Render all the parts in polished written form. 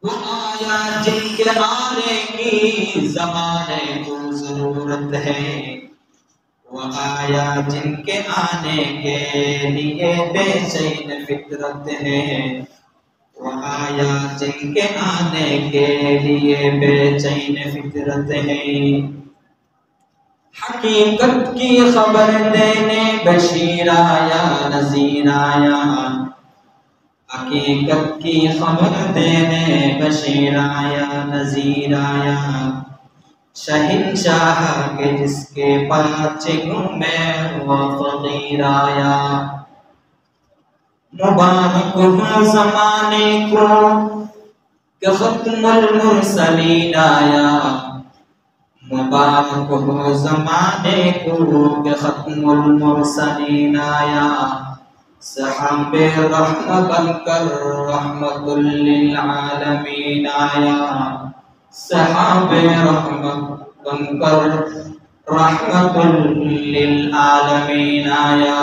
वो आया जिनके आने की ज़माने को ज़रूरत है, वो आया जिनके आने के लिए बेचैन फितरत है, वो आया जिनके आने के लिए बेचैन फितरत है। हकीकत की खबर देने बशीर आया नज़ीर आया, हकीकत की खबर देने बशीर आया नज़ीर आया। शहंशाह के जिसके पास घूमे वो फकीर आया। मुबारक हो ज़माने को कि ख़त्मुल मुरसलीन आया, मुबारक हो ज़माने को कि ख़त्मुल मुरसलीन आया। सहाबे रहमत बनकर रहमतुल लिल आलमीन आया, सहाबे रहमत बनकर रहमतुल लिल आलमीन आया।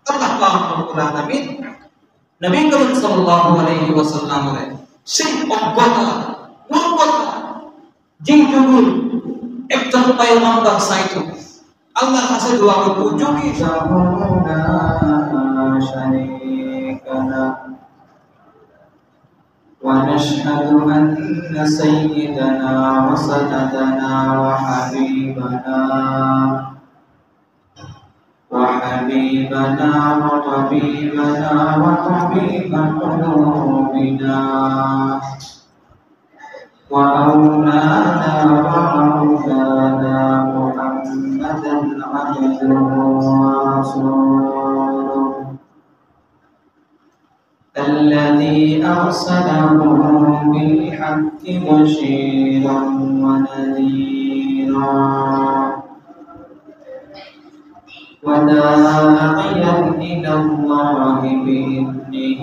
अल्लाह पाक रब्बुल आलमीन नबी करीम সাল্লাল্লাহু আলাইহি ওয়াসাল্লামের সেই অজ্ঞতা মূর্খতা জিনগুলো একজন পয়গম্বর চাইতো আল্লাহর কাছে দোয়া করতো যদি জাহুনা শারীকানা ওয়া নাশহাদু আন্না সাইয়্যিদানা ওয়া সাদাদানা ওয়া হাবিবানা وحبيبنا وطبيبنا وطبيب قلوبنا وأولانا ومولانا محمدا عبده ورسوله الذي أرسله بالحق بشيرا ونذيرا وداعيا إلى الله بإذنه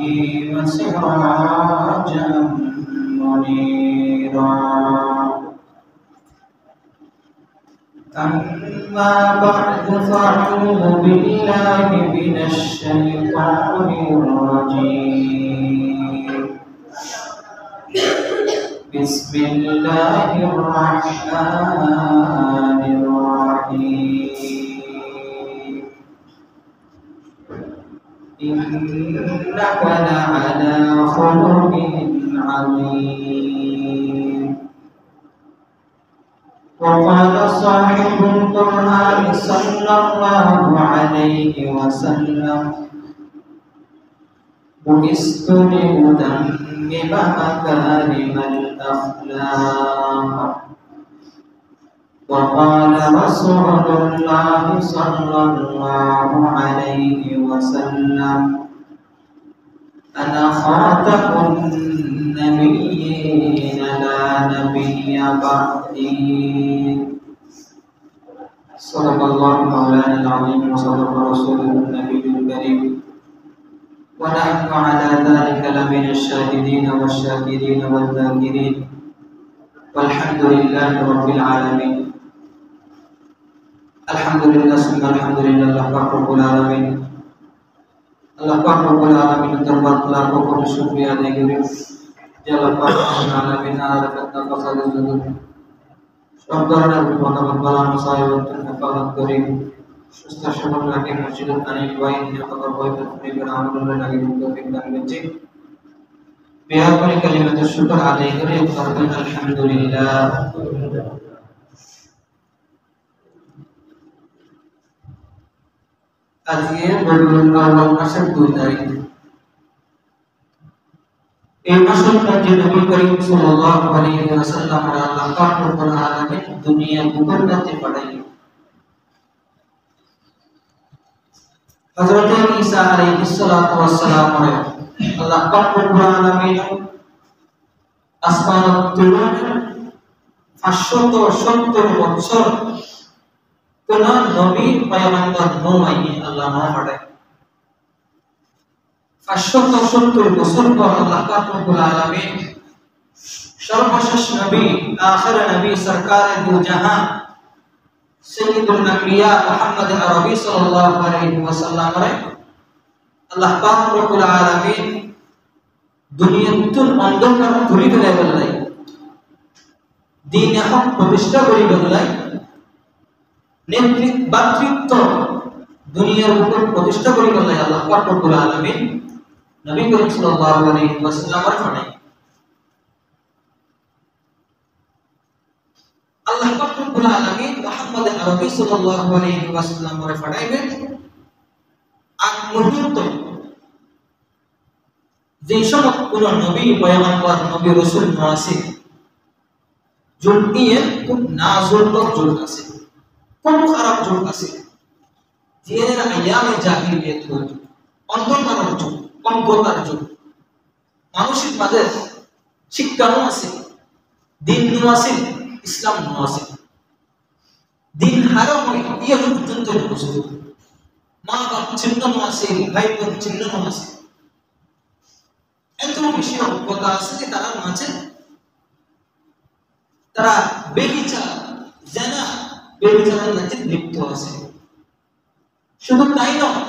وسراجا منيرا. أما بعد فأعوذ بالله من الشيطان الرجيم. بسم الله الرحمن الرحيم. إنك لعلى خلق عظيم. وقال صاحب القرآن صلى الله عليه وسلم بعثت لأتمم مكارم الأخلاق. وقال رسول الله صلى الله عليه وسلم أنا خاتم النبيين لا نبي بعدي. صدق الله مولانا العظيم وصدق رسوله النبي الكريم ونحن على ذلك لمن الشاهدين والشاكرين والذاكرين والحمد لله رب العالمين. আলহামদুলিল্লাহ সুম্মা আলহামদুলিল্লাহ আল্লাহ পাক রব্বুল আলামিন আল্লাহ পাক রব্বুল আলামিনের দরবার লাখ কোটি শুকরিয়া আদায় করি যে আল্লাহ পাক রব্বুল আলামিন আমাদের কথা ফাসাদের জন্য সব ধরনের বিপদ বালা মুসাইবত হেফাজত করি সুস্থ সবল রাখে মসজিদুল আনিল ওয়াইন কথা বইতে পরিবার আমলুল্লাহ লাগি তৌফিক দান করছি। বিহার করে কালিমাতুশ শুকর আদায় করি আলহামদুলিল্লাহ। আজকে রবিউল আউয়াল মাসের 2 তারিখ। এই মাসের মধ্যে নবী করিম সাল্লাল্লাহু আলাইহি ওয়াসাল্লাম আল্লাহ পাক রব্বুল আলামিন দুনিয়া মুকদ্দাসে পাঠাইলেন। হযরত ঈসা আলাইহিস সালাতু ওয়াস সালাম আল্লাহ পাক রব্বুল আলামিন আসমানের তুলনায় 570 বছর কোন নবী পয়গম্বর নয়নি আল্লাহ না পাঠায়। 570 বছর পর আল্লাহ পাক রব্বুল আলামিন সর্বশেষ নবী আখির নবী সরকার দু জাহান সৈয়দুল আম্বিয়া মুহাম্মদ আরবি সাল্লাল্লাহু আলাইহি ওয়াসাল্লাম আল্লাহ পাক রব্বুল আলামিন দুনিয়াতুল অন্ধকার দূরে ফেলে ফেললাই, দ্বীন হক প্রতিষ্ঠা করি ফেললাই, নেতৃত্ব দুনিয়ার উপর প্রতিষ্ঠা করি ফেললাই। আল্লাহ পাক রব্বুল আলামিন নবী করিম সাল্লাল্লাহু আলাইহি ওয়াসাল্লামের ফরমান, আল্লাহ পাক রব্বুল আলামিন মুহাম্মদ আরবি সাল্লাল্লাহু আলাইহি ওয়াসাল্লামের ফরমাইবেন, আগ মুহূর্ত যে সমস্ত কোন নবী পয়গম্বর নবী রাসূল আছে যুগ নিয়ে খুব নাজুক যুগ আছে, খুব খারাপ যুগ আছে, যে আয়ামে জাহিলিয়াত যুগ, অন্ধকার যুগ, অজ্ঞতার যুগ। মানুষের মাঝে শিক্ষাও আছে, দিন আছে, ইসলাম আছে, দিন হারাম হয় ইয়ে পর্যন্ত বস্তু, মা বাপ চিহ্ন আছে, ভাই বোন চিহ্ন আছে, এত বেশি অজ্ঞতা আছে যে তারা মাঝে তারা বেবিচার জানা বেবিচারের মাঝে লিপ্ত আছে। শুধু তাই নয়,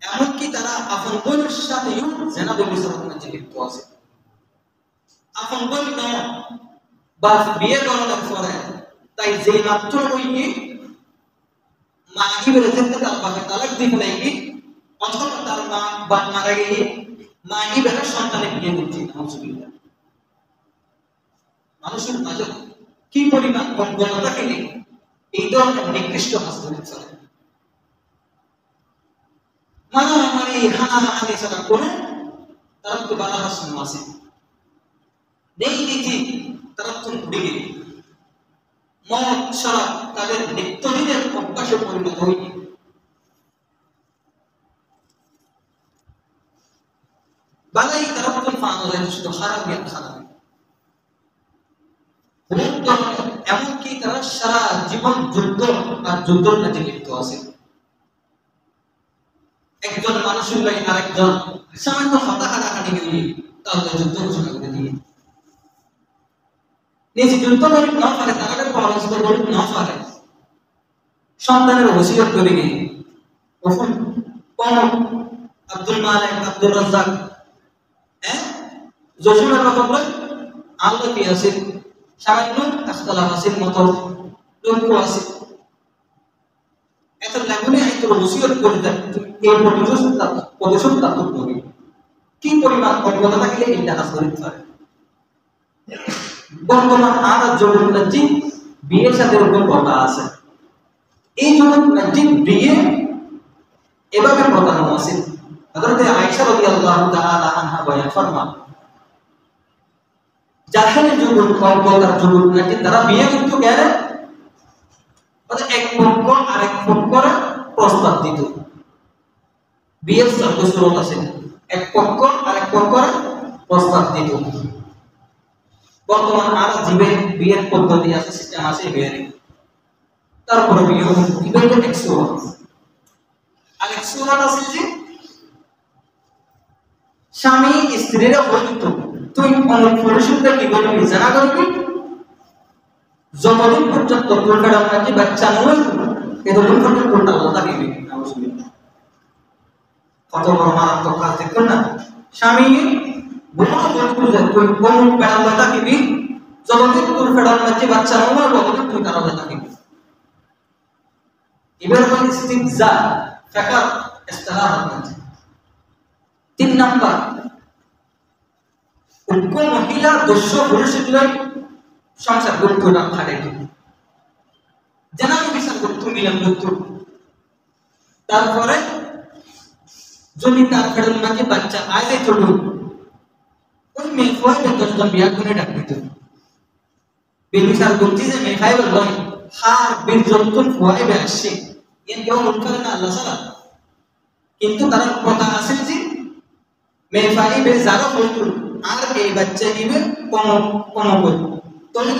এমনকি তারা আপন বোনের সাথেও জানা বেবিচারের মাঝে লিপ্ত আছে। আপন বোন নয় বা বিয়ে করানোর পরে তাই যে মাত্র ওইকে মা কি বেড়েছে তার বাপে তালাক দিয়ে ফেলাই, অথবা তার মা বাপ মারা গিয়ে মা কি বেড়ে সন্তানের বিয়ে দিচ্ছে। মানুষের মাঝে কি পরিমাণ অজ্ঞতা খেলে এই ধরনের নিকৃষ্ট হাসপাতাল চলে, মারামারি হানাহানি ছাড়া করে তারা তো বাধা হাসন আছে নেই নীতি, তারা তো উড়ে মদ শরাব তাদের নিত্যদিনের অভ্যাসে পরিণত হয়নি। বালাই তারা তো ফানো যায় শুধু খারাপ জ্ঞান খারাপ, এমনকি তারা সারা জীবন যুদ্ধ আর যুদ্ধের কাজে লিপ্ত আছে। একজন মানুষের লাগে আরেকজন সামান্য হাতাহাতি গেলে তাহলে যুদ্ধ ঘোষণা করে দিয়ে নিজে যুদ্ধ করে না পারে, তারা পরামর্শ করে না পারে, সন্তানের ওসিয়ত করে গিয়ে কখন আব্দুল মালিক আব্দুল রাজ্জাক জসিমের কথা বলে আল্লাহ কি আছে সামান্য আখতালা আসির মতো লোক আছে, এত লাগুনে এত ওসিয়ত করে দেন এই প্রতিশোধ তাত্ত্ব করবে কি পরিমাণ অজ্ঞতা থাকলে এইটা কাজ করতে পারে। বর্তমান আর জগৎ নাজি বিয়ের সাথে ওরকম কথা আছে, এই জগৎ নাজি বিয়ে এভাবে প্রধান আছে। হযরত আয়েশা রাদিয়াল্লাহু তাআলা আনহা বয়ান ফরমান, জাহেলের যুগ অজ্ঞতার যুগ নাকি তারা বিয়ে কিন্তু কেন মানে এক পক্ষ আরেক পক্ষের প্রস্তাব দিত, বিয়ের সর্বস্রোত আছে, এক পক্ষ আরেক পক্ষের প্রস্তাব দিত। বর্তমান আর জীবে বিয়ের পদ্ধতি আছে, সিস্টেম আছে বিয়ের, তারপরে বিয়ে কিন্তু একশো আর একশো আছে যে স্বামী স্ত্রীরা বলিত তুই অনেক পরিশুদ্ধ কি বলবি জানা করবি যতদিন পর্যন্ত তোর আপনাকে বাচ্চা নয় এতদিন পর্যন্ত আল্লাহ দিবে। কত বড় মারাত্মক কাজ দেখুন না, স্বামী তুই কোন বেড়াল্লা দিবি যতদিন তোর ফেরার মাঝে বাচ্চা নয় ততদিন তুই তার আল্লাহ দিবি। এবার হল ইস্তিনজা ফাকার ইস্তিলাহ আছে। 3 নাম্বার উগ্র মহিলা দস্যু পুরুষগুলো সংসার করতে না থাকে জানা বিচার করতে মিলন করতে, তারপরে যদি তার ফেরত মাকে বাচ্চা আগে চলুন ওই মেয়ে ফয়ের 10 জন বিয়া করে ডাক দিত, বেবিচার করতে যে মেয়ে ফাইবার লয় হার বীর যন্ত্র ফয়েবে আসছে এর কেউ মন করে না আল্লাহ ছাড়া, কিন্তু তারা কথা আছে যে মেয়ে ফাইবে যারা হইতো আর এই বাচ্চা নিবে কম করে তবে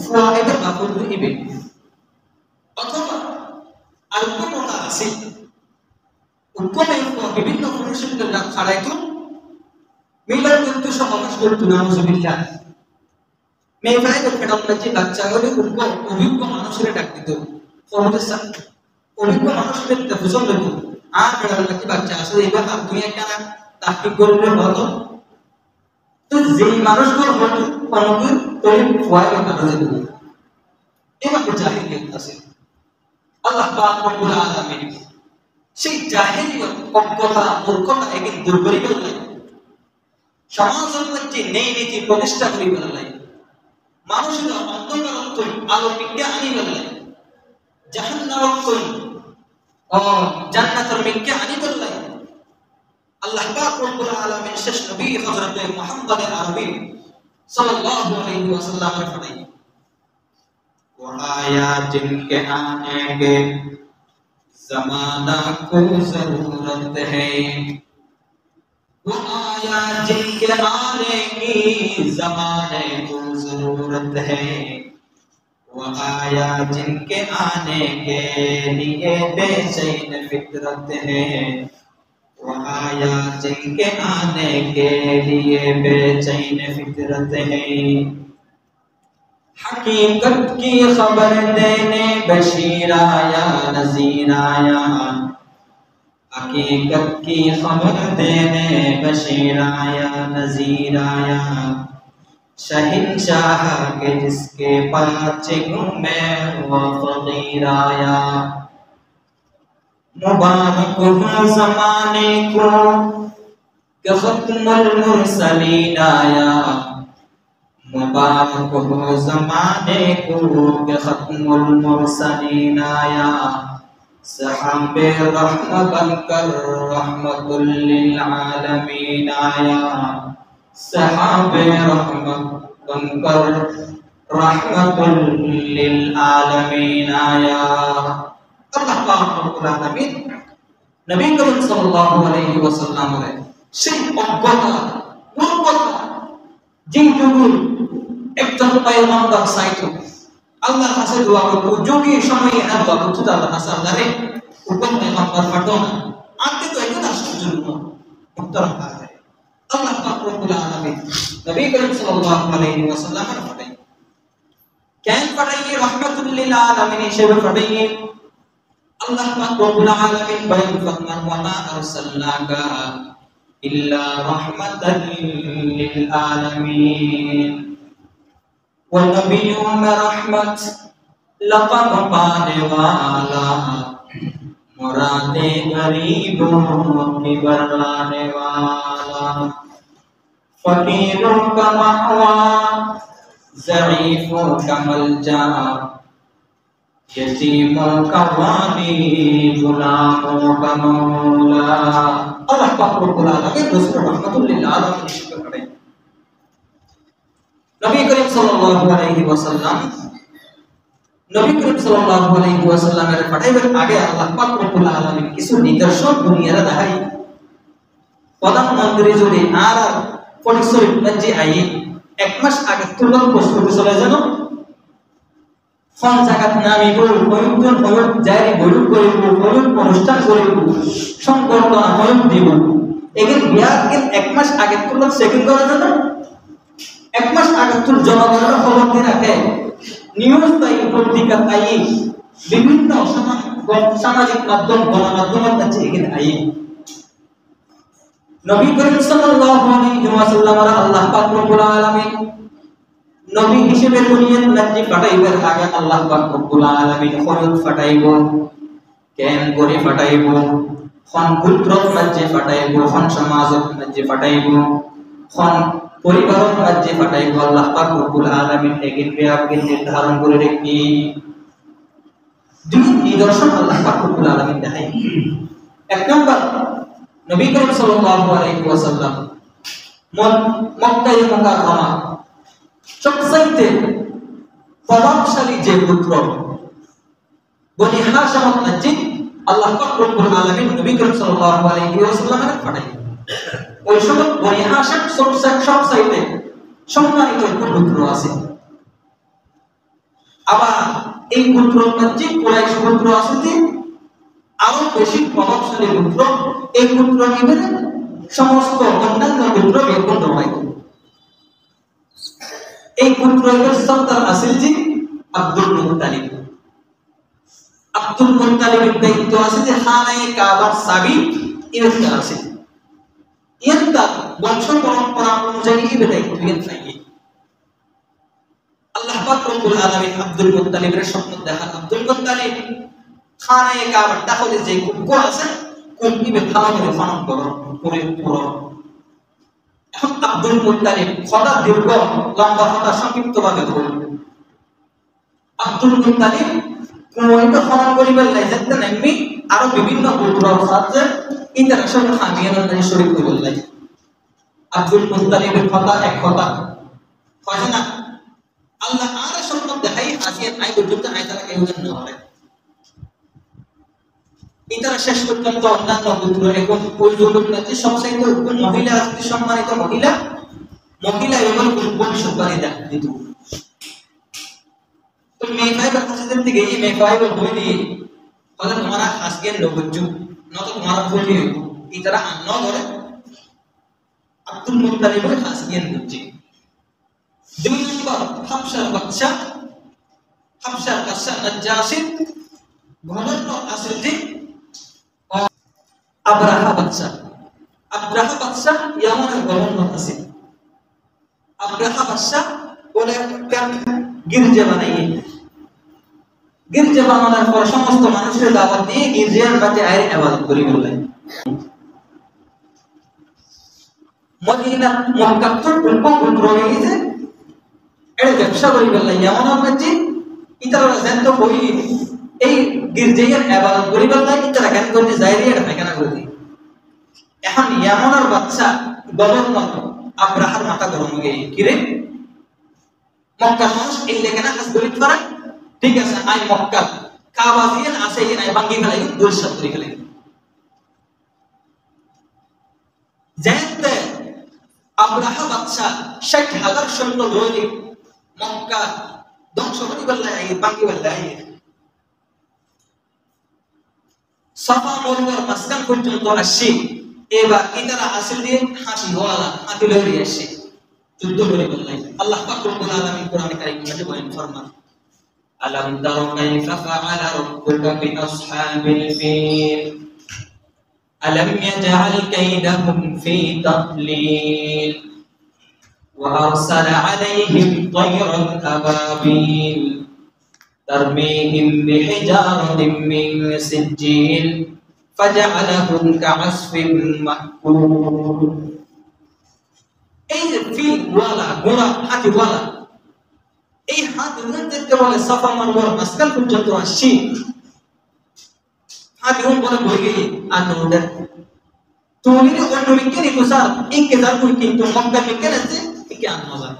ফয়েবে বাপর নিবে, অথবা আর কোন কথা আছে বিভিন্ন পুরুষের ছাড়াইতো মিলার কিন্তু সমাবেশ করতো না মুসলিমরা মেয়ে ফাইবে ফেডাম যে বাচ্চা হলে অভিজ্ঞ মানুষের ডাক দিত, অভিজ্ঞ মানুষের পছন্দ হতো আর ফেডাম বাচ্চা আসলে এবার দুই একটা তাহকিক করলে ভালো তো যেই মানুষগুলো অনুকূল তৈরি হয় না তারা যেতে এভাবে জাহিলিয়াত আছে। আল্লাহ পাক রব্বুল আলামিন সেই জাহিলিয়াত অজ্ঞতা মূর্খতা একে দূর করে ফেললেন, সমাজের মধ্যে নেই নীতি প্রতিষ্ঠা করে ফেললেন, মানুষের অন্ধকার তুই আলো মিটে আনি ফেললেন, জাহান্নাম তুই ও জান্নাতের মিটে আনি ফেললেন। আল্লাহ পাক রব্বুল আলামিন শেষ নবী হযরত মুহাম্মদ আরবি সাল্লাল্লাহু আলাইহি ওয়াসাল্লাম ने फरमाई वो आया जिनके आने के जमाना को जरूरत है, वो आया जिनके आने की जमाने को जरूरत है, वो आया जिनके आने के लिए बेचैन फितरत है, वो आया जिनके आने के लिए बेचैन फितरत है। हकीकत की खबर देने बशीर आया नज़ीर आया, हकीकत की खबर देने बशीर आया नज़ीर आया, शहंशाह के जिसके पाँच घूमे वो फकीर आया। मुबारक हो ज़माने को कि ख़त्मुल मुरसलीन आया, मुबारक हो ज़माने को कि ख़त्मुल मुरसलीन आया, सहाबे रहमत बनकर रहमतुल लिल आलमीन आया, सहाबे रहमत बनकर रहमतुल लिल आलमीन आया। अल्लाह पाक रब्बुल आलमीन नबी करीम सल्लल्लाहु अलैहि वसल्लम रे সেই অজ্ঞতা মূর্খতা যেটুকু একজন পয়গম্বর চাইতো আল্লাহর কাছে দোয়া করতো, যোগী সময়ে না দোয়া করতো আল্লাহর কাছে, আল্লাহ রে হুকুম পয়গম্বর পাঠো না, আজকে তো একজন আসল জন্য উত্তর পায়। আল্লাহ পাক রব্বুল আলামিন নবী করিম সাল্লাল্লাহু আলাইহি ওয়াসাল্লাম কে পাঠাই, কেন পাঠাইয়ে রহমাতুল লিল আলামিন হিসেবে পাঠাইয়ে। আল্লাহ পাক রব্বুল আলামিন বলেন ফরমান ওয়া মা আরসালনাকা ইল্লা রাহমাতাল লিল আলামিন ওয়া নবিয়্যুন রাহমাত লাকাদ পানে ওয়ালা মুরাদে গরিবों की बरलाने वाला, फकीरों का महवा ज़ईफों का मलजा, यतीमों का वाली गुलामों का मौला। अल्लाह पाक रब्बुल आलमीन रसूल रहमतुल लिल आलमीन निश्चित करें। नबी करीम सल्लल्लाहु अलैहि वसल्लम নবী করিম সাল্লাল্লাহু আলাইহি ওয়াসাল্লামের পাঠাইবার আগে আল্লাহ পাক রব্বুল আলামিন কিছু নিদর্শন দুনিয়ারে দেখাই। প্রধানমন্ত্রী যদি আর পরিচয় যে আই এক মাস আগে তুলন প্রস্তুতি চলে যেন কোন জায়গাত নামিব, কয়েকজন হয়ত জারি বৈঠক করিব, কয়েক অনুষ্ঠান করিব, সংবর্ধনা হয়ত দিব, এগিন বিয়ার কিন এক মাস আগে তুলন চেকিং করা যেন এক মাস আগে তুল জনগণের খবর দিয়ে রাখে, নিউজ তাই পত্রিকা তাই বিভিন্ন সামাজিক মাধ্যম গণমাধ্যমের কাছে এখানে আই। নবী করিম সাল্লাল্লাহু আলাইহি ওয়াসাল্লাম আল্লাহ পাক রব্বুল আলামিন নবী হিসেবে দুনিয়ার মধ্যে পাঠাইবার আগে আল্লাহ পাক রব্বুল আলামিন খরচ পাঠাইব, কেন করে পাঠাইব, কোন গোত্রের মধ্যে পাঠাইব, কোন সমাজের মধ্যে পাঠাইব, কোন পরিবারের মধ্যে পাঠাইব, আল্লাহ পাক রব্বুল আলামিন এগিন বিয়াকে নির্ধারণ করে রেখে দুই নিদর্শন আল্লাহ পাক রব্বুল আলামিন দেখাই। এক নম্বর নবী করিম সাল্লাল্লাহু আলাইহি ওয়াসাল্লাম মক্কা মুকাররমা সবচাইতে প্রভাবশালী যে পুত্র বনি হাশিম মসজিদ আল্লাহ পাক রব্বুল আলামিন নবী করিম সাল্লাল্লাহু আলাইহি ওয়াসাল্লামের পাঠাই। ওই সময় বনি হাশিম সবচাইতে সম্মানিত পুত্র আছে। আবার এই পুত্রের মধ্যে কুরাইশ পুত্র আছে যে আরো বেশি প্রভাবশালী পুত্র, এই পুত্র নিবে সমস্ত অন্যান্য পুত্র বেকুন হয়। এই পুত্রের সন্তান আসিল যে আব্দুল মুত্তালিব। আব্দুল মুত্তালিবের দায়িত্ব আছে যে খানায়ে কাবার চাবি ইনতা আছে। ইনতা বংশ পরম্পরা অনুযায়ী দায়িত্ব দিয়েন নাকি আল্লাহ পাক রব্বুল আলামিন আব্দুল মুত্তালিবের স্বপ্ন দেখান আব্দুল মুত্তালিব খানায়ে কাবার দাখলে যে কুকুর আছে কুকুরকে ভালো করে ফানান করে পুরো এখন আব্দুল মুত্তালিব খোদা দীর্ঘ লম্বা কথা সংক্ষিপ্তভাবে বলুন আব্দুল মুত্তালিব কোনটা ফানান করিবার লাইজাতে নামি আরো বিভিন্ন গোত্রের সাথে ইন্টারাকশন খামিয়ান নাই শরীক করিবার লাই আব্দুল মুত্তালিবের কথা এক কথা হয় না আল্লাহ আর স্বপ্ন দেখাই আসিয়া নাই পর্যন্ত নাই তারা কেউ না হয় ইতারা শেষ পর্যন্ত অন্যান্য গোত্র এখন ওই জগৎটাতে সবচেয়ে মহিলা আজকে সম্মানিত মহিলা এবং ভবিষ্যৎবাণী দেখা দিত তো মেয়ে ভাইবার কাছে থেকে এই মেয়ে ভাই বই দিয়ে বলে তোমারা আজকে লোকজু না তো তোমারা বলি ইতারা আন্ন করে আব্দুল মুত্তালিবের হাসিয়ান বুঝছে দুই নম্বর হাফসার বাচ্চা নাজ্জাসি গভর্নর আছে যে আব্রাহা বাদশা ইয়ামানের গভর্নর আছে আব্রাহা বাদশা বলে গির্জা বানানোর পর সমস্ত মানুষের দাওয়াত দিয়ে গির্জার কাছে আয় ইবাদত করি বললেন মদিনা মক্কা তো কোন রয়েছে এর ব্যবসা করি বললেন ইয়ামানের কাছে ইতারা জানত বই এই গির্জার ইবাদত করি বললেন ইতারা কেন করতে যায়রি এটা পায়খানা করে দি এখন ইয়ামানের বাদশা গভর্নর আব্রাহার মাথা গরম হয়ে গেল কি রে মক্কার মানুষ এই লেখানা কাজ করি পারে ঠিক আছে আই মক্কা কাবা দিয়ে আসে এই নাই ভাঙি ফেলাই দুলসাত করে ফেলাই যেতে আব্রাহা বাদশা ৬০,০০০ সৈন্য লইলে মক্কা ধ্বংস করে বললাই ভাঙি ফেলাই সাফা মরুয়ার মাঝখান পর্যন্ত আসে এবার ইতারা আসল দিয়ে হাতি লইরে আসে যুদ্ধ করে বললাই আল্লাহ পাক রব্বুল আলামিন কোরআনে কারীমে বয়ান ফরমান আলাম তারা কাইফা ফাআলা রাব্বুকা বিআসহাবিল ফিল আলাম ইয়াজআল কাইদাহুম ফি তাদলিল ওয়া আরসালা আলাইহিম তায়রান আবাবিল তারমিহিম বিহিজারাতিন মিন সিজ্জিল ফাজআলাহুম কাআসফিন মাকুল এই যে ফিল ওয়ালা ঘোড়া হাতি ওয়ালা এই হাতি উন্নতিকে বলে সাফা মারওয়ার মাসকাল পর্যন্ত আসি হাতি বলে বই গেলি আর নোডে তুমি নি অন্য বিজ্ঞানী কুসার ইনকে জার কই কিন্তু মক্কা বিজ্ঞান আছে কি আন মজা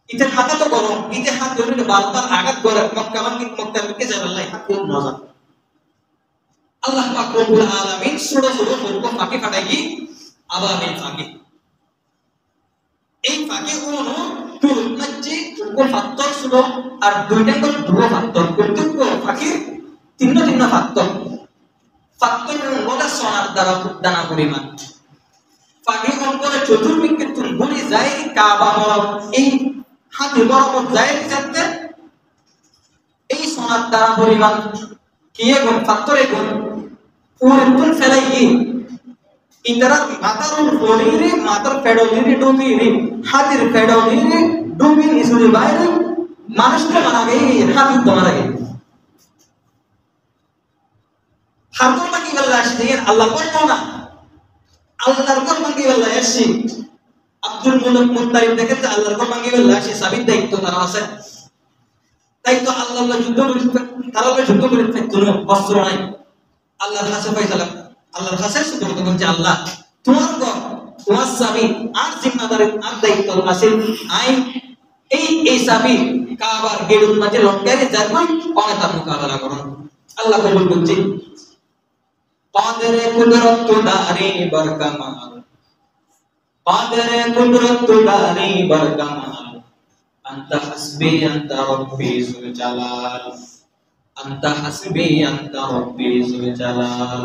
ইতে হাতা তো গরম ইতে হাত ধরে বারবার আঘাত করে মক্কা বিজ্ঞান যাবে হাতি মজা আল্লাহ পাক রব্বুল আলামিন সূরা মুলক ফাঁকি ফাটাই আবাবিল ফাঁকি এই ফাঁকি হলো টুল মজ্জি কো ফাত্তর শুনো আর দুইটা কো দুটো ফাত্তর প্রত্যেক ফাঁকি তিন ফাত্তর বলে সোনার দ্বারা দানা পরিমাণ ফাঁকি অঙ্কনে চতুর্দিকে তুলবুলি যায় কাবা বরফ এই হাতি বরফ যায় যাতে এই সোনার দ্বারা পরিমাণ কি গুণ ফাত্তরে গুণ পুরো ফেলাই ইতারা মাতার ফোরিরে মাতার পেডোলিরে ডুবিরে হাতির পেডোলিরে ডুবি নিসুরি বাইরে মানুষকে মারা গেই হাতি তো মারা গেই হাতুর বাকি বলা আসে আল্লাহ করতো না আল্লাহর কোন বাকি বলা আসে আব্দুল মুত্তালিব দেখে যে আল্লাহর কোন বাকি বলা আসে সাবিত দায়িত্ব তার আছে তাই তো আল্লাহ যুদ্ধ করতে তারা যুদ্ধ করে থাকতো না বস্ত্র নাই আল্লাহর কাছে ফয়সালা আল্লাহর কাছে শুধু বলতে আল্লাহ তোমার স্বামী আর জিম্মাদারি আর দায়িত্ব আছে আই এই স্বামী কাবার গেড়ুর মাঝে লটকারে যাবেন অনেক মোকাবেলা করুন আল্লাহ কবুল করছে কাদের কুদরত দারি বরকামাল কাদের কুদরত দারি বরকামাল আনতা হাসবি আনতা রব্বি যুল জালাল আনতা হাসবি আনতা রব্বি যুল জালাল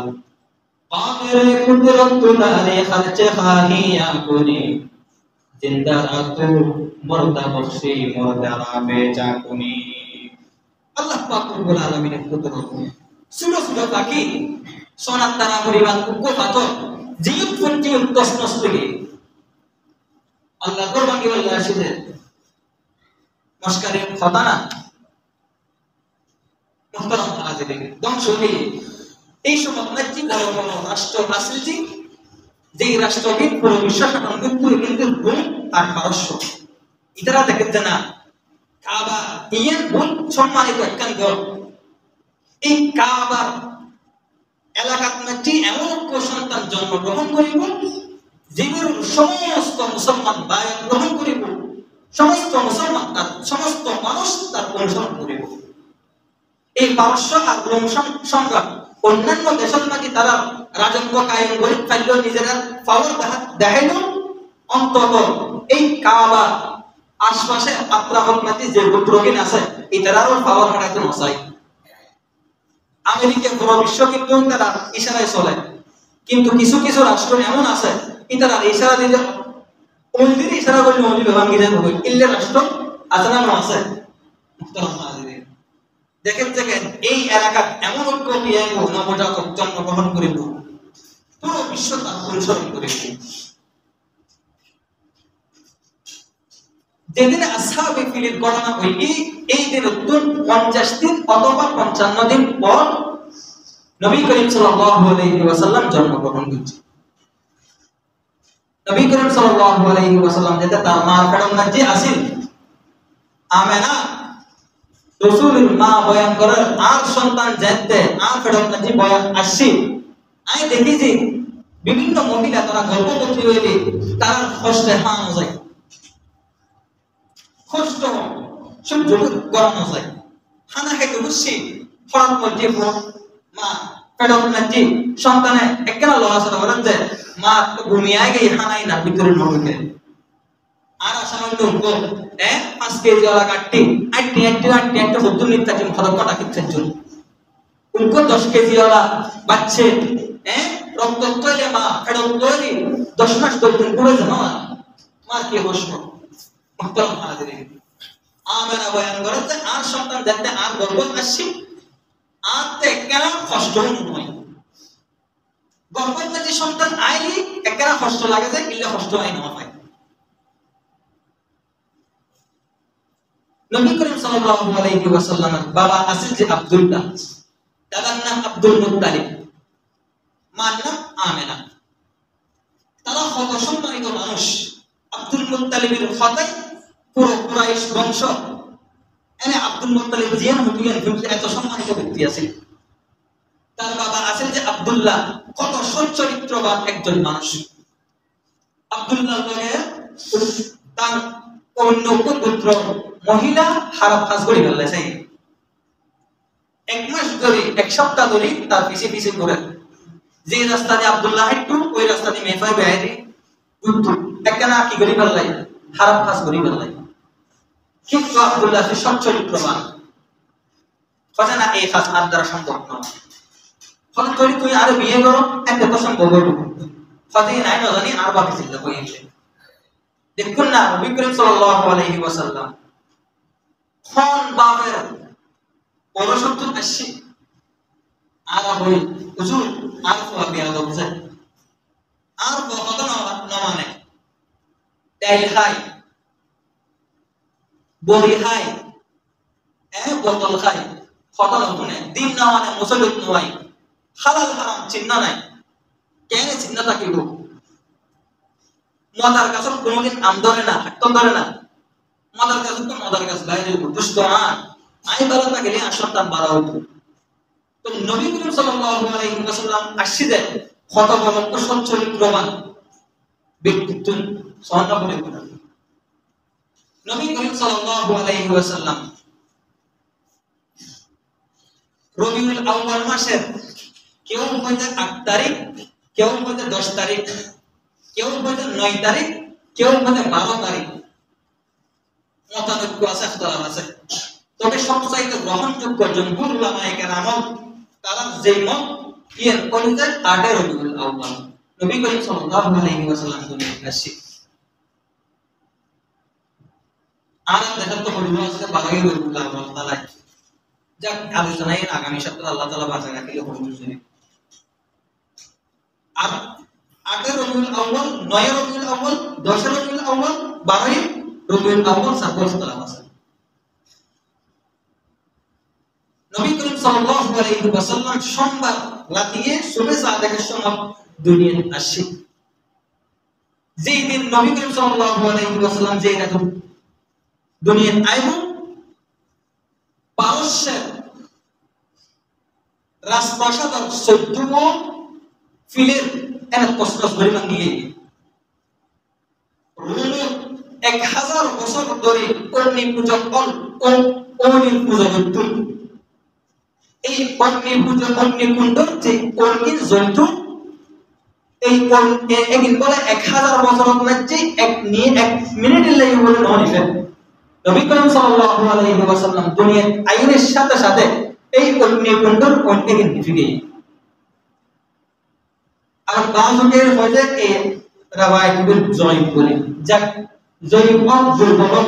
কাদের কুদরত দারি খরচে খাহিয়া কুনি জিন্দা রাতু মুর্দা বখশি মুর্দা বেচা কুনি আল্লাহ পাক রব্বুল আলামিনের কুদরত সুরা সুরা বাকি সোনার দ্বারা পরিমাণ কুকো পাথর জিউত ফুটি তসনস থেকে আল্লাহ কোরবান কি বলে আসলে মস্কারের কথা না মুহতারাম হাজিরিন ধ্বংস হয়ে এই সময় নাকি বড় বড় রাষ্ট্র আসছে যেই রাষ্ট্রবিদ পুরো বিশ্ব শাসন কিন্তু রোম আর পারস্য ইতারা দেখেছে না কাবা ইয়ান বহুত সম্মানিত একখান ঘর এই কাবার এলাকাত নাকি এমন এক সন্তান জন্মগ্রহণ করিব যেগুলোর সমস্ত মুসলমান বায়ন গ্রহণ করিব সমস্ত মুসলমান তার সমস্ত মানুষ তার অনুসরণ করিব এই পারস্য আর রোম সংগ্রাম অন্যান্য দেশের নাকি তারা রাজত্ব কায়েম করে ফেললো নিজেরা পাওয়ার দেখাইল অন্তত এই কাবা আশপাশে আত্রাহত নাকি যে রোগীন আছে এই তারাও পাওয়ার হারাইতে মশাই আমেরিকা পুরো বিশ্ব কিন্তু তারা ইশারায় চলে কিন্তু কিছু কিছু রাষ্ট্র এমন আছে তারা ইশারা দিলে মন্দিরে ইশারা করলে মন্দির ভাঙ্গি যায় ইল্লে রাষ্ট্র আছে না আছে দেখেন এই এলাকার এমন ঐক্য নবজাতক জন্মগ্রহণ করিব পুরো বিশ্ব তার অনুসরণ করিব যেদিন আসহাবে ফিলের ঘটনা হইবে এই দিন 50 দিন অথবা 55 দিন পর নবী করিম সাল্লাল্লাহু আলাইহি ওয়াসাল্লাম জন্মগ্রহণ করেছেন নবী করিম সাল্লাল্লাহু আলাইহি ওয়াসাল্লাম যেটা তার মা ফেরমনা যে আসিল আমেনা রাসূলের মা বয়ান করার আর সন্তান জানতে আর ফেরমনা যে বয়ান আসি আই দেখেছি বিভিন্ন মহিলা তারা গর্ভবতী হইলে তার কষ্টে হান যায় কষ্ট সহ্য করানো যায় হানা খেতে বুঝছি ফরাত মধ্যে মা ফেরমনা যে সন্তানে একলা লড়াচড়া করেন যে মা তো ঘুমিয়ে গিয়ে হানাই না ভিতরে নড়কে আর সামান্য উঠবো 5 কেজি वाला কাটটি আইটি হদ্দু নিত্যাকে খরকটা কিচ্ছেন চল উनको 10 কেজি वाला বাচ্চে রক্ত তৈলে মা ফেরত তৈরি 10 মাস 10 দিন পরে জানো মা কি বসবো মুহতারাম হাজিরিন আমেনা বয়ান করতে আর সন্তান যাতে আর গর্ভবতী আসি আর তে কেন কষ্ট নয় গর্ভবতী সন্তান আইলি একরা কষ্ট লাগে যে ইল্লে কষ্ট হয় না হয় নবী করিম সাল্লাল্লাহু আলাইহি ওয়াসাল্লামের বাবা আসিল যে আব্দুল্লাহ দাদার নাম আব্দুল মুত্তালিব মার নাম আমেনা তারা কত সম্মানিত মানুষ আব্দুল মুত্তালিবের খতায় পুরো কুরাইশ বংশ এনে আব্দুল মুত্তালিব জিয়ান হুটিয়ান কিন্তু এত সম্মানিত ব্যক্তি আছে তার বাবা আছেন যে আব্দুল্লাহ কত সচ্চরিত্রবান একজন মানুষ আব্দুল্লাহ তার অন্য পুত্র মহিলা হারাপ কাজ করে ফেলছে এক মাস ধরে এক সপ্তাহ ধরে তার পিছে পিছে ঘুরে যে রাস্তা দিয়ে আব্দুল্লাহ একটু ওই রাস্তা দিয়ে মেফাই বেহারি উত্তর একখানা কি করি ফেললাই হারাপ কাজ করি ফেললাই কিন্তু আব্দুল্লাহ সে সচ্চরিত্রবান কথা না এই কাজ আর দ্বারা সম্ভব নয় ফলে তুই আর বিয়ে করো একটা তো সম্ভব হইব কথা নাই না জানি আর বাকি ছিল হয়েছে দেখুন না নবী করিম সাল্লাল্লাহু আলাইহি ওয়াসাল্লাম কোন বাপের বড় শব্দ আসছে আর হই হুজুর আর তো বিয়া দবছে আর কত না মানে ডাইল খাই বড়ি খাই বোতল খাই কত না দিন না মানে মুসলিম নয় হালাল হারাম চিন্তা নাই কেন চিন্তা থাকিব মদার গাছ কোনদিন আম ধরে না হাক্তন ধরে না মদার গাছ তো মদার গাছ বাইরে দুষ্ট আর আই বালা থাকলে আর সন্তান বাড়া হইতো তো নবী করিম সাল্লাল্লাহু আলাইহি ওয়াসাল্লাম আসছিলেন কত বড় সচ্চরিত্রবান ব্যক্তিত্ব সহনা করে নবী করিম সাল্লাল্লাহু আলাইহি ওয়াসাল্লাম রবিউল আউয়াল মাসের কেউ বলে 8 তারিখ কেউ বলে 10 তারিখ কেউ বলে 9 তারিখ কেউ বলে 12 তারিখ মতানৈক্য আছে ইখতিলাফ আছে তবে সবচাইতে গ্রহণযোগ্য জমহুর উলামায়ে কেরাম তারা যেই মত ইয়ের কলিতে 8 রবিউল আউয়াল নবী করিম সাল্লাল্লাহু আলাইহি ওয়াসাল্লাম দুনিয়ায় আসছে আর দেখা তো হলো আজকে 12 রবিউল আউয়াল তাআলা যাক আলোচনায় আগামী সপ্তাহে আল্লাহ তাআলা বাঁচা রাখলে হলো আর 8 রবিউল আউয়াল, 9 রবিউল আউয়াল, 10 রবিউল আউয়াল, 12 রবিউল আউয়াল সাপোজ করা আছে। নবী করিম সাল্লাল্লাহু আলাইহি ওয়াসাল্লাম সোমবার রাতে সুবে সাদেকের সময় দুনিয়ায় আসে। যেই দিন নবী করিম সাল্লাল্লাহু আলাইহি ওয়াসাল্লাম যেই রাতে দুনিয়ায় আইবো, পারস্যের রাজপ্রাসাদের 14 ফিলের এত কষ্ট পরিমাণ নিয়ে 1000 বছর ধরে অগ্নি পূজক অগ্নি পূজক হতো। এই অগ্নি পূজক অগ্নিকুণ্ড যে অগ্নি জ্বলত, এই একদিন বলে 1000 বছর মধ্যে এক মিনিটের লাগে বলে নয়। নবী করিম সাল্লাল্লাহু আলাইহি ওয়াসাল্লাম দুনিয়ার আইনের সাথে সাথে এই অগ্নিকুণ্ডর অগ্নি নিভিয়ে আর বাজুকের মধ্যে এই রাওয়ায়াতুল জয়ী বলে যাক জয়ী দুর্বল,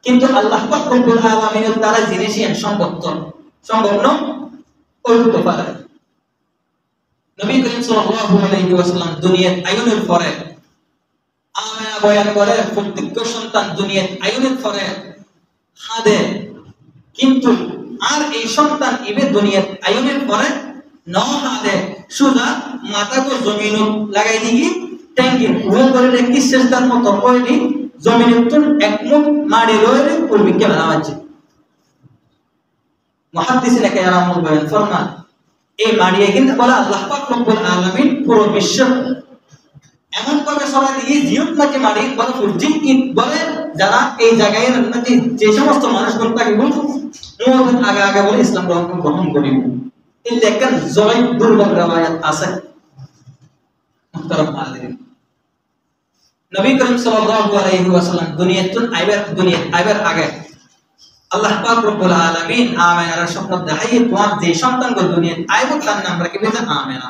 কিন্তু আল্লাহ পাক রব্বুল আলামিনের দ্বারা জিনিসই সম্ভব নয় করতে পারে। নবী করিম সাল্লাল্লাহু আলাইহি ওয়াসাল্লাম দুনিয়ার আইনের পরে আমেনা বয়ান করে প্রত্যেক সন্তান দুনিয়ার আইনের পরে হাদে, কিন্তু আর এই সন্তান ইবে দুনিয়ার আইনের পরে ন হাদে সুজা মাথাকে জমিন লাগাই দিই ট্যাঙ্কি রুম করে রেখে শেষদার মতো কইনি জমিনের তুন এক মুঠ মাড়ি রয়ে পূর্বে কে বানাচ্ছে। মুহাদ্দিসিন কেরাম বলেন ফরমান এই মাড়ি কিন্তু বলে আল্লাহ পাক রব্বুল আলামিন পুরো বিশ্ব এমন ভাবে সরাই দিয়ে জিয়ত নাকি মাড়ি বলে ফুরজিন বলে যারা এই জায়গায় নাকি যে সমস্ত মানুষ কোনটাকে বলতো মুহাম্মদ আগে বলে ইসলাম গ্রহণ করিব। এই লেখেন জয় দুর্বল রাওয়ায়াত আছে। মুহতারাম হাজিরিন, নবী করিম সাল্লাল্লাহু আলাইহি ওয়াসাল্লাম দুনিয়াত আইবার আগে আল্লাহ পাক রব্বুল আলামিন আমেনার স্বপ্ন দেখাই তোমার যে সন্তানকে দুনিয়াত আইব তার নাম রাখবে যে আমেনা,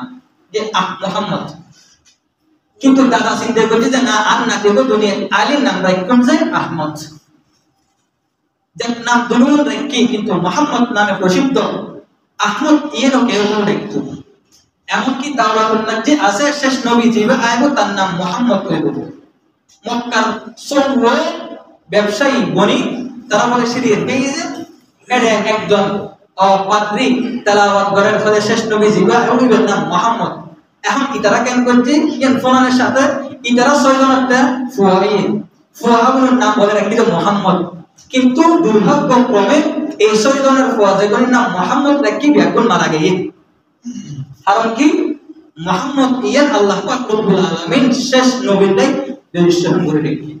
যে মুহাম্মদ। কিন্তু দাদা চিন্তা করছে যে না আর না দেব দুনিয়াত আলীর নাম রাখবেন যে আহমদ, যার নাম দুনুন রাখি কিন্তু মুহাম্মদ নামে প্রসিদ্ধ। আহমদ ইয়েনো কেউ দেখতো, এমনকি তাওরাতুল নাজি আছে শেষ নবী জিবে আইব তার নাম মুহাম্মদ হইব। মক্কার সৌর ব্যবসায়ী বণিক তারা বলে সিরিয়ে পেয়েছে এটা একজন পাদ্রী তেলাওয়াত করার ফলে শেষ নবী জিবা ওইটার নাম মুহাম্মদ। এখন কি তারা কেন করছে কেন ফোনের সাথে ইতারা ছয়জনটা ফুয়াগুলোর নাম বলে রাখি মুহাম্মদ, কিন্তু দুর্ভাগ্যক্রমে এই ছয়জনের ফুয়া যেগুলোর নাম মুহাম্মদ রাখি ব্যাকুল মারা গিয়ে। কারণ কি মুহাম্মদ ইয়ান আল্লাহ পাক রব্বুল আলামিন শেষ নবীটাই রেজিস্ট্রেশন করে রেখে।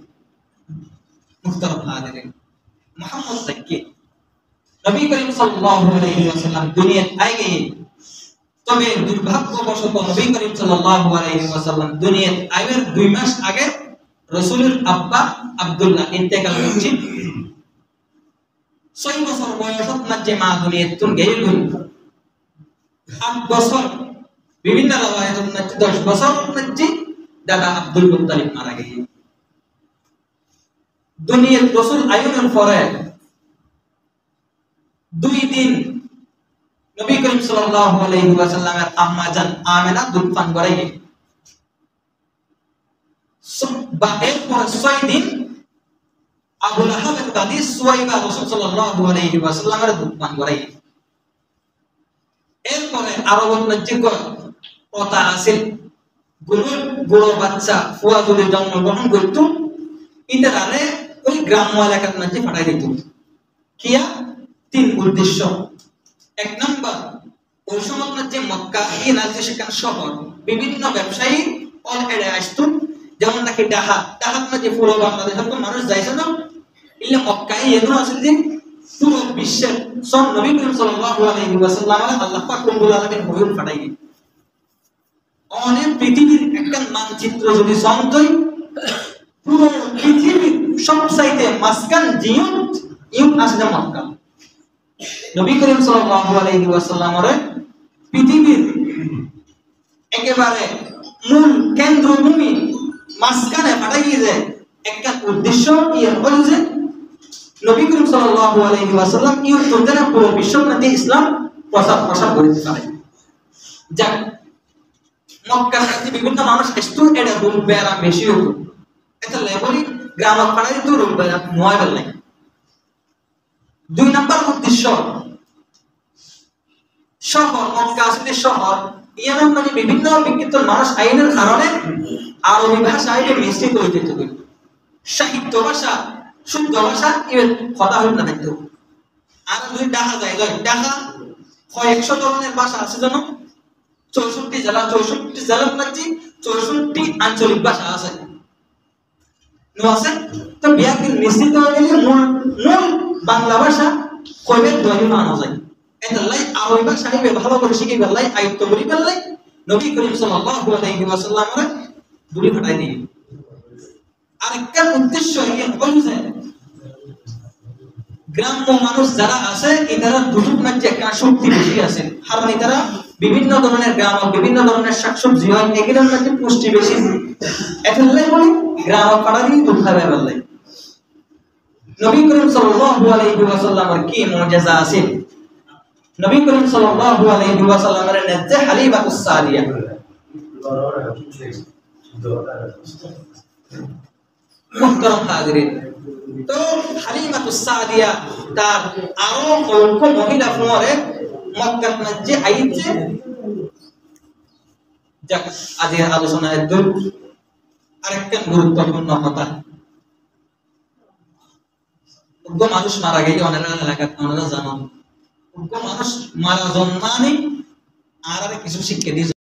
মুহতারাম হাজিরিন, মুহাম্মদ রাখি নবী করিম সাল্লাল্লাহু আলাইহি ওয়াসাল্লাম দুনিয়ায় আগে, তবে দুর্ভাগ্যবশত নবী করিম সাল্লাল্লাহু আলাইহি ওয়াসাল্লাম দুনিয়ায় আইবার 2 মাস আগে রাসূলের আব্বা আব্দুল্লাহ ইন্তেকাল করেছে। 6 বছর বয়সত মাঝে মা দুনিয়ায় তুন গেল। 8 বছর বিভিন্ন রাওয়ায়াত মাঝে 10 বছর মাঝে দাদা আব্দুল মুত্তালিব মারা গেছে। দুনিয়ায় রাসূল আইনের পরে 2 দিন নবী করিম সাল্লাল্লাহু আলাইহি ওয়াসাল্লামের আম্মা জান আমেনা দুধ পান করাই। এরপর 6 দিন আবু লাহাবের দাদি সুয়াইবা রাসূল সাল্লাল্লাহু আলাইহি ওয়াসাল্লামের দুধ পান করাই। এরপরে আরবত নজিক কথা আছিল গুলো বাচ্চা ফুয়া যদি জন্মগ্রহণ করত ইতারে ওই গ্রাম্য এলাকার মধ্যে পাঠাই দিত। কিয়া 3 উদ্দেশ্য। 1 নাম্বার ওই সময় যে মক্কা এই রাজ্য সেখানে শহর বিভিন্ন ব্যবসায়ী অল এড়ে আসতো, যেমন নাকি ডাহাত মধ্যে পুরো বাংলাদেশের তো মানুষ যাইছে না, ইলে মক্কায় এগুলো আছে যে পুরো বিশ্বের সব নবী করিম সাল্লাল্লাহু আলাইহি ওয়াসাল্লাম আল্লাহ পাক রব্বুল আলামিন হুকুম পাঠাই দিই। অনেক পৃথিবীর একটা মানচিত্র যদি সন্তই পুরো পৃথিবীর সবচাইতে মাসকান জিয়ত আছে যে মক্কা। নবী করিম সাল্লাল্লাহু আলাইহি ওয়াসাল্লামের পৃথিবীর একেবারে মূল কেন্দ্রভূমি মাঝখানে পাঠাই গিয়েছে একটা উদ্দেশ্য ইয়ে হল যে নবী করিম সাল্লাল্লাহু আলাইহি ওয়াসাল্লাম এই উদ্দেশ্যে পুরো বিশ্বব্যাপী ইসলাম প্রসার করতে পারে। যাক মক্কা থেকে বিভিন্ন মানুষ আসতো, এটা রোগ ব্যায়াম বেশি হতো। এটা লেবলি গ্রাম পাড়ায় তো রোগ ব্যায়াম নয় বেল নাই। 2 নম্বর উদ্দেশ্য, শহর মক্কা আসলে শহর, ইয়ামেন মানে বিভিন্ন বিকৃত মানুষ আইনের কারণে আরবি ভাষায় মিশ্রিত হইতে হতো। সাহিত্য ভাষা, শুদ্ধ ভাষা এর কথা হইল না হইতো। আর যদি দেখা যায়, দেখা কয়েকশো ধরনের ভাষা আছে জানো, 64 জেলা, 64 জেলার মধ্যে 64 আঞ্চলিক ভাষা আছে। আছে তো বিয়াকে নিশ্চিত হয়ে গেলে মূল বাংলা ভাষা কইবে দই মানা যায়। এটা লাই আরবি ভাষা আইবে ভালো করে শিখে গেলাই, আয়ত্ত করি গেলাই নবী করিম সাল্লাল্লাহু আলাইহি ওয়াসাল্লামের দুলি ফাটাই দিই। আরেকটা উদ্দেশ্য হইল যে গ্রাম্য মানুষ যারা আছে এরা দুটোর মধ্যে একটা শক্তি বেশি আছে, কারণ এরা বিভিন্ন ধরনের গ্রাম, বিভিন্ন ধরনের শাকসবজি হয়, এগুলোর মধ্যে পুষ্টি বেশি। এটাই বলি গ্রাম পাড়ারই দুধ খাবে বললাই। নবী করিম সাল্লাল্লাহু আলাইহি ওয়াসাল্লামের কি মুজিজা আছে? নবী করিম সাল্লাল্লাহু আলাইহি ওয়াসাল্লামের নেজে হালিমাতুস সাদিয়া, মুহতারাম হাজিরিন, তো হালিমাতুস সাদিয়া তার আরো অল্প মহিলা ফোরে মক্কার মধ্যে আইছে। যাক আজকের আলোচনায় আরেকটা গুরুত্বপূর্ণ কথা, মানুষ মারা গেলে অনেক এলাকায় ওনারা জানান, মানুষ মারা জন্মানি আর কিছু শিক্ষা দিয়ে